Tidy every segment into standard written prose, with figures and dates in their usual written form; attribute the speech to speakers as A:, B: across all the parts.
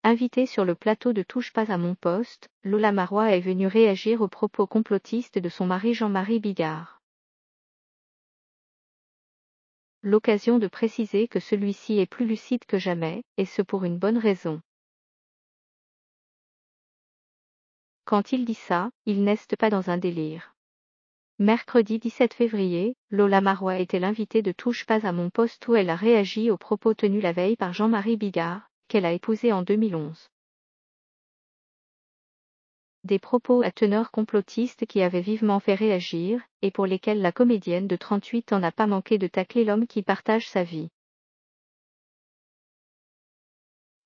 A: Invitée sur le plateau de Touche pas à mon poste, Lola Marois est venue réagir aux propos complotistes de son mari Jean-Marie Bigard. L'occasion de préciser que celui-ci est plus lucide que jamais, et ce pour une bonne raison. Quand il dit ça, il n'est pas dans un délire. Mercredi 17 février, Lola Marois était l'invitée de Touche pas à mon poste où elle a réagi aux propos tenus la veille par Jean-Marie Bigard, qu'elle a épousé en 2011. Des propos à teneur complotiste qui avaient vivement fait réagir, et pour lesquels la comédienne de 38 ans n'a pas manqué de tacler l'homme qui partage sa vie.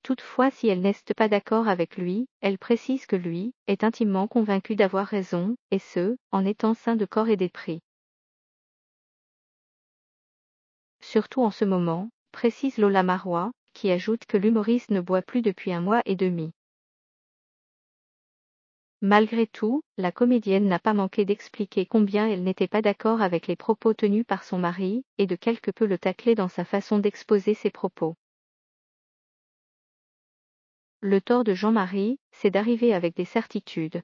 A: Toutefois, si elle n'est pas d'accord avec lui, elle précise que lui est intimement convaincu d'avoir raison, et ce, en étant sain de corps et d'esprit. Surtout en ce moment, précise Lola Marois, qui ajoute que l'humoriste ne boit plus depuis 1 mois et demi. Malgré tout, la comédienne n'a pas manqué d'expliquer combien elle n'était pas d'accord avec les propos tenus par son mari, et de quelque peu le tacler dans sa façon d'exposer ses propos. Le tort de Jean-Marie, c'est d'arriver avec des certitudes.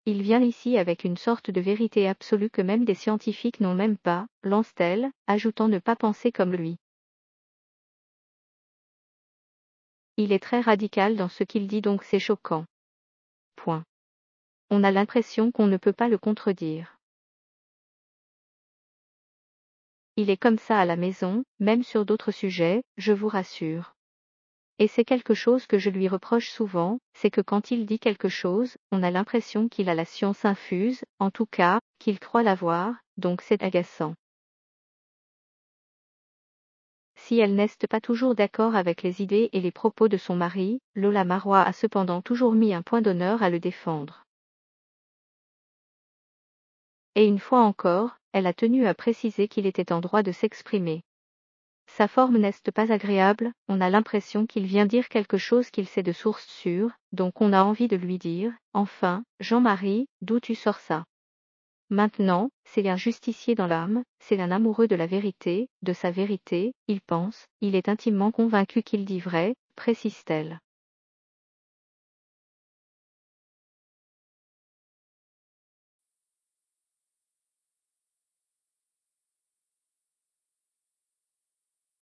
A: Il vient ici avec une sorte de vérité absolue que même des scientifiques n'ont même pas, lance-t-elle, ajoutant ne pas penser comme lui. Il est très radical dans ce qu'il dit donc c'est choquant. Point. On a l'impression qu'on ne peut pas le contredire. Il est comme ça à la maison, même sur d'autres sujets, je vous rassure. Et c'est quelque chose que je lui reproche souvent, c'est que quand il dit quelque chose, on a l'impression qu'il a la science infuse, en tout cas, qu'il croit l'avoir, donc c'est agaçant. Si elle n'est pas toujours d'accord avec les idées et les propos de son mari, Lola Marois a cependant toujours mis un point d'honneur à le défendre. Et une fois encore, elle a tenu à préciser qu'il était en droit de s'exprimer. Sa forme n'est pas agréable, on a l'impression qu'il vient dire quelque chose qu'il sait de source sûre, donc on a envie de lui dire, enfin, Jean-Marie, d'où tu sors ça? Maintenant, c'est un justicier dans l'âme, c'est un amoureux de la vérité, de sa vérité, il pense, il est intimement convaincu qu'il dit vrai, précise-t-elle.